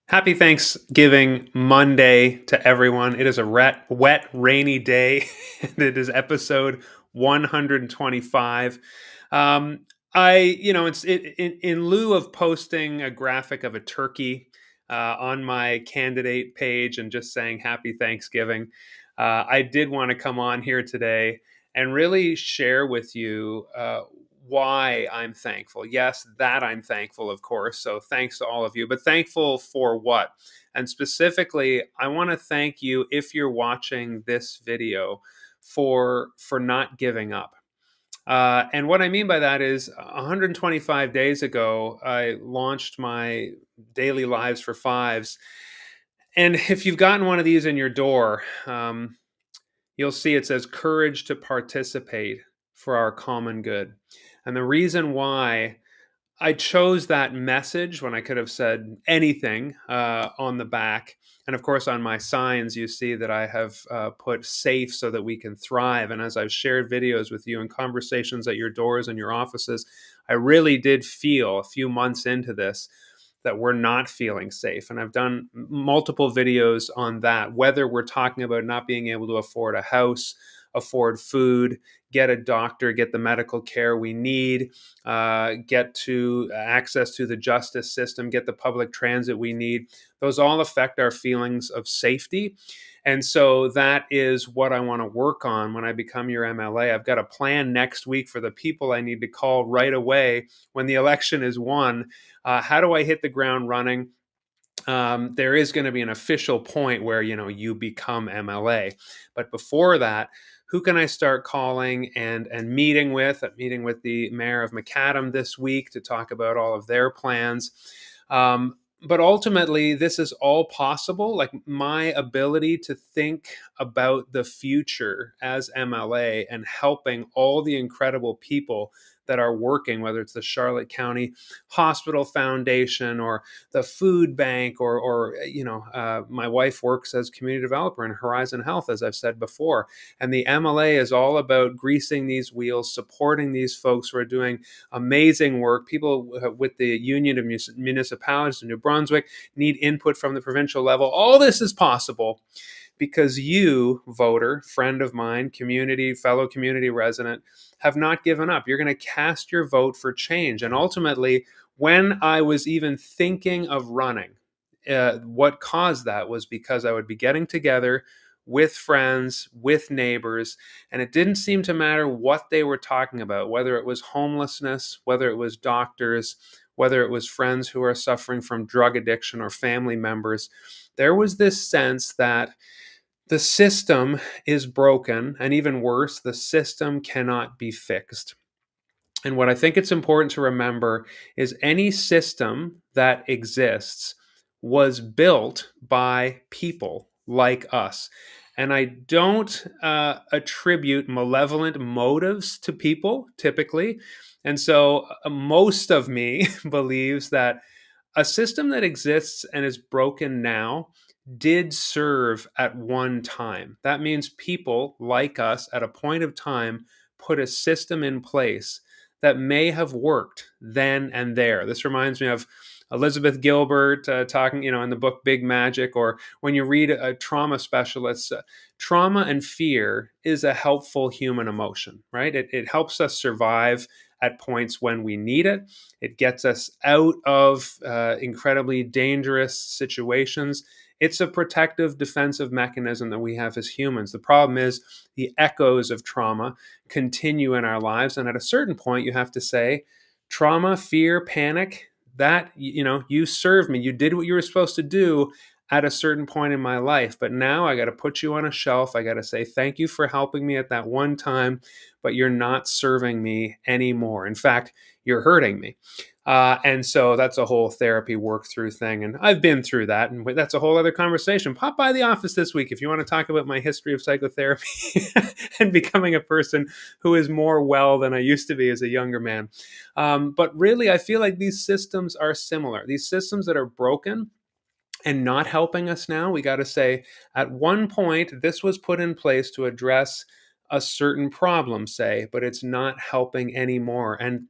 Happy Thanksgiving Monday to everyone. It is a wet, rainy day, and it is episode 125. Um, in lieu of posting a graphic of a turkey on my candidate page and just saying Happy Thanksgiving, I did want to come on here today and really share with you why I'm thankful. Yes, that I'm thankful, of course. So thanks to all of you, but thankful for what? And specifically, I want to thank you if you're watching this video for not giving up. And what I mean by that is 125 days ago, I launched my daily lives for fives. And if you've gotten one of these in your door, you'll see it says courage to participate for our common good. And the reason why I chose that message when I could have said anything on the back. And of course, on my signs, you see that I have put safe so that we can thrive. And as I've shared videos with you and conversations at your doors and your offices, I really did feel a few months into this that we're not feeling safe. And I've done multiple videos on that, whether we're talking about not being able to afford a house, afford food, get a doctor, get the medical care we need, get to access to the justice system, get the public transit we need. Those all affect our feelings of safety. And so that is what I want to work on when I become your MLA. I've got a plan next week for the people I need to call right away when the election is won. How do I hit the ground running? There is going to be an official point where you become MLA, but before that, who can I start calling and meeting with? I'm meeting with the mayor of McAdam this week to talk about all of their plans. But ultimately, this is all possible. Like my ability to think about the future as MLA and helping all the incredible people that are working, whether it's the Charlotte County Hospital Foundation or the food bank, or my wife works as community developer in Horizon Health, as I've said before. And the MLA is all about greasing these wheels, supporting these folks who are doing amazing work. People with the Union of Municipalities in New Brunswick need input from the provincial level. All this is possible because you, voter, friend of mine, fellow community resident, have not given up. You're going to cast your vote for change. And ultimately, when I was even thinking of running, what caused that was because I would be getting together with friends, with neighbors, and it didn't seem to matter what they were talking about, whether it was homelessness, whether it was doctors, whether it was friends who are suffering from drug addiction or family members. There was this sense that the system is broken, and even worse, the system cannot be fixed. And what I think it's important to remember is any system that exists was built by people like us. And I don't attribute malevolent motives to people typically. And so most of me believes that a system that exists and is broken now did serve at one time. That means people like us at a point of time put a system in place that may have worked then and there. This reminds me of Elizabeth Gilbert talking, in the book Big Magic, or when you read a trauma specialist, trauma and fear is a helpful human emotion, right? It helps us survive at points when we need it. It gets us out of incredibly dangerous situations. It's a protective defensive mechanism that we have as humans. The problem is the echoes of trauma continue in our lives. And at a certain point, you have to say, trauma, fear, panic, that, you served me. You did what you were supposed to do at a certain point in my life. But now I got to put you on a shelf. I got to say, thank you for helping me at that one time, but you're not serving me anymore. In fact, you're hurting me. And so that's a whole therapy work through thing. And I've been through that. And that's a whole other conversation. Pop by the office this week if you want to talk about my history of psychotherapy and becoming a person who is more well than I used to be as a younger man. But really, I feel like these systems are similar. These systems that are broken and not helping us now, we got to say, at one point, this was put in place to address a certain problem, say, but it's not helping anymore. And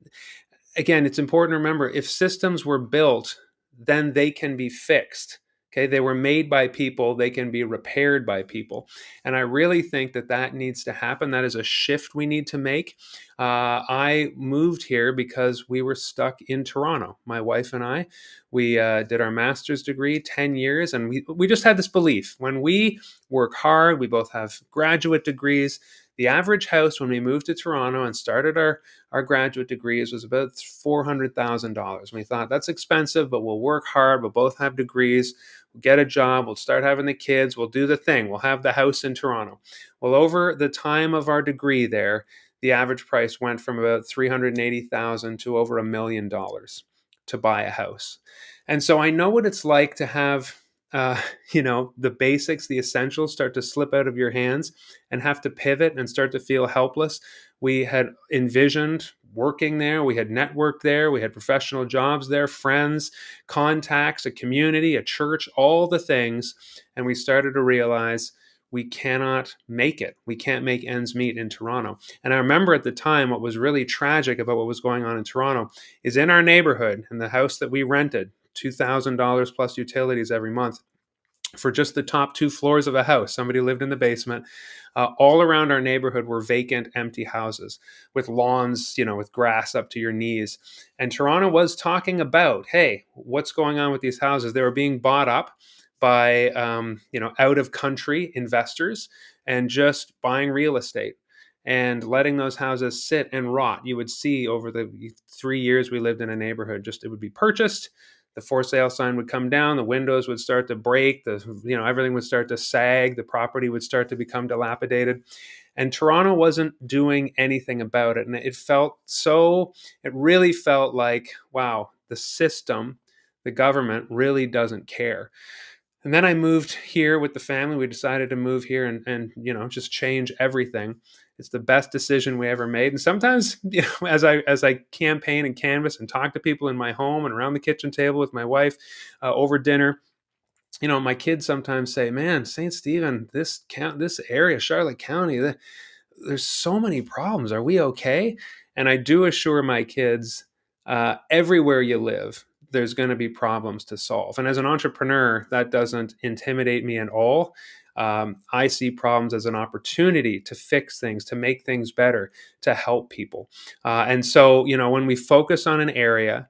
again, it's important to remember if systems were built, then they can be fixed. Okay, they were made by people, they can be repaired by people. And I really think that that needs to happen. That is a shift we need to make. I moved here because we were stuck in Toronto. My wife and I, we did our master's degree, 10 years, and we just had this belief when we work hard, we both have graduate degrees. The average house when we moved to Toronto and started our graduate degrees was about $400,000. We thought that's expensive, but we'll work hard. We'll both have degrees. We'll get a job. We'll start having the kids. We'll do the thing. We'll have the house in Toronto. Well, over the time of our degree there, the average price went from about 380,000 to over $1 million to buy a house. And so I know what it's like to have the basics, the essentials start to slip out of your hands and have to pivot and start to feel helpless. We had envisioned working there, we had networked there, we had professional jobs there, friends, contacts, a community, a church, all the things. And we started to realize we cannot make it. We can't make ends meet in Toronto. And I remember at the time what was really tragic about what was going on in Toronto is in our neighborhood, in the house that we rented, $2,000 plus utilities every month for just the top 2 floors of a house. Somebody lived in the basement. All around our neighborhood were vacant, empty houses with lawns, with grass up to your knees. And Toronto was talking about, hey, what's going on with these houses? They were being bought up by, out of country investors and just buying real estate and letting those houses sit and rot. You would see over the 3 years we lived in a neighborhood, just it would be purchased, the for sale sign would come down, the windows would start to break, everything would start to sag, the property would start to become dilapidated. And Toronto wasn't doing anything about it. And it really felt like, wow, the system, the government really doesn't care. And then I moved here with the family. We decided to move here and just change everything. It's the best decision we ever made. And sometimes, as I campaign and canvas and talk to people in my home and around the kitchen table with my wife over dinner, my kids sometimes say, "Man, St. Stephen, this area, Charlotte County, there's so many problems. Are we okay?" And I do assure my kids, everywhere you live, there's going to be problems to solve. And as an entrepreneur, that doesn't intimidate me at all. I see problems as an opportunity to fix things, to make things better, to help people. And so, when we focus on an area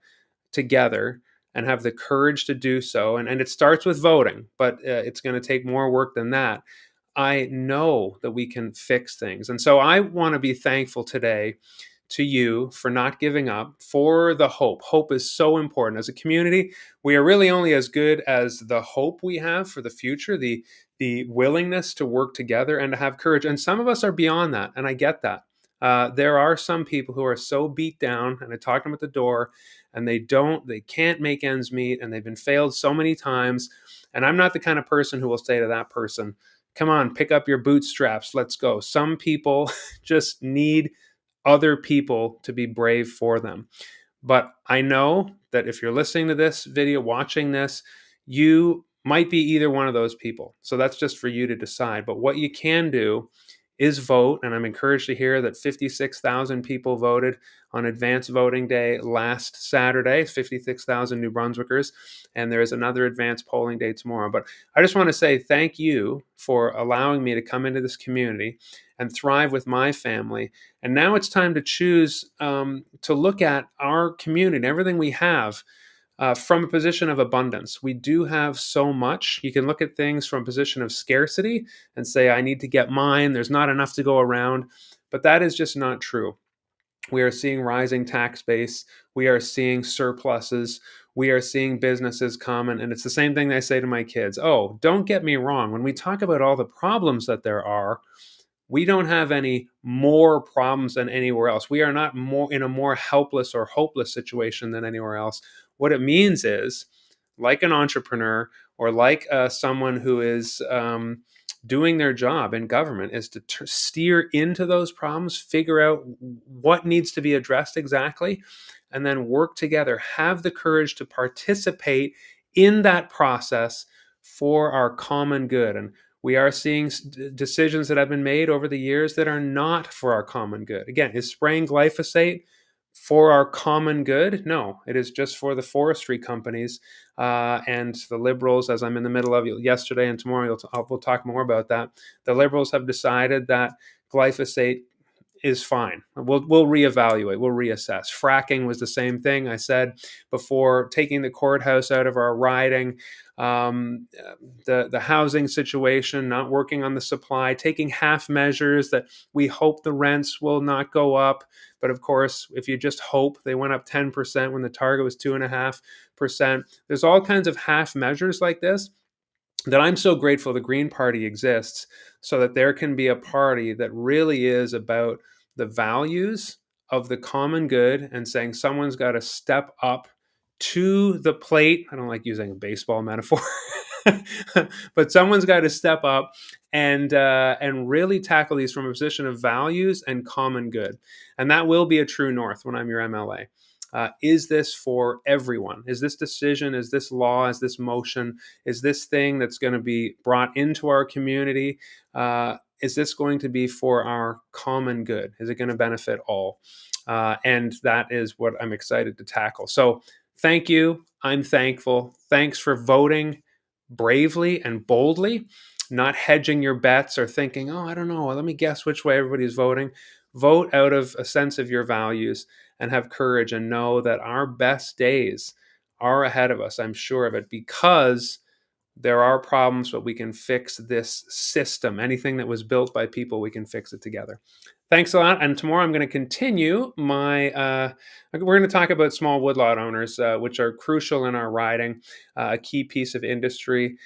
together and have the courage to do so, and it starts with voting, but it's going to take more work than that. I know that we can fix things. And so I want to be thankful today to you for not giving up, for the hope. Hope is so important. As a community, we are really only as good as the hope we have for the future, the willingness to work together and to have courage. And some of us are beyond that, and I get that. There are some people who are so beat down, and I talk to them at the door, and they can't make ends meet, and they've been failed so many times. And I'm not the kind of person who will say to that person, "Come on, pick up your bootstraps, let's go." Some people just need other people to be brave for them. But I know that if you're listening to this video, watching this, you might be either one of those people. So that's just for you to decide. But what you can do is vote. And I'm encouraged to hear that 56,000 people voted on advanced voting day last Saturday, 56,000 New Brunswickers. And there is another advanced polling day tomorrow. But I just want to say thank you for allowing me to come into this community and thrive with my family. And now it's time to choose to look at our community and everything we have from a position of abundance. We do have so much. You can look at things from a position of scarcity and say, I need to get mine. There's not enough to go around. But that is just not true. We are seeing rising tax base. We are seeing surpluses. We are seeing businesses come. And it's the same thing I say to my kids. Oh, don't get me wrong. When we talk about all the problems that there are, we don't have any more problems than anywhere else. We are not more in a more helpless or hopeless situation than anywhere else. What it means is, like an entrepreneur or like someone who is doing their job in government, is to steer into those problems, figure out what needs to be addressed exactly, and then work together. Have the courage to participate in that process for our common good. And we are seeing decisions that have been made over the years that are not for our common good. Again, is spraying glyphosate for our common good? No, it is just for the forestry companies and the liberals. As I'm in the middle of yesterday and tomorrow, we'll talk more about that. The liberals have decided that glyphosate is fine. We'll reevaluate. We'll reassess. Fracking was the same thing. I said before, taking the courthouse out of our riding, the housing situation, not working on the supply, taking half measures that we hope the rents will not go up. But of course, if you just hope, they went up 10% when the target was 2.5%. There's all kinds of half measures like this that I'm so grateful the Green Party exists, so that there can be a party that really is about the values of the common good and saying someone's got to step up to the plate. I don't like using a baseball metaphor, but someone's got to step up and really tackle these from a position of values and common good, and that will be a true north when I'm your MLA. Is this for everyone? Is this decision, is this law, is this motion, is this thing that's going to be brought into our community? Is this going to be for our common good? Is it going to benefit all? And that is what I'm excited to tackle. So thank you. I'm thankful. Thanks for voting bravely and boldly, not hedging your bets or thinking, oh, I don't know, let me guess which way everybody's voting. Vote out of a sense of your values and have courage and know that our best days are ahead of us. I'm sure of it, because there are problems, but we can fix this system. Anything that was built by people, we can fix it together. Thanks a lot. And tomorrow I'm going to continue we're going to talk about small woodlot owners, which are crucial in our riding, a key piece of industry.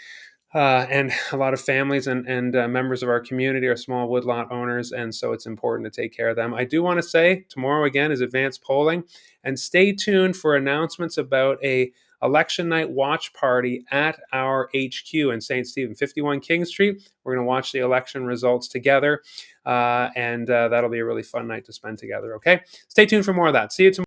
And a lot of families and members of our community are small woodlot owners, and so it's important to take care of them. I do want to say tomorrow again is advanced polling, and stay tuned for announcements about a election night watch party at our HQ in St. Stephen, 51 King Street. We're going to watch the election results together, and that'll be a really fun night to spend together. Okay, stay tuned for more of that. See you tomorrow.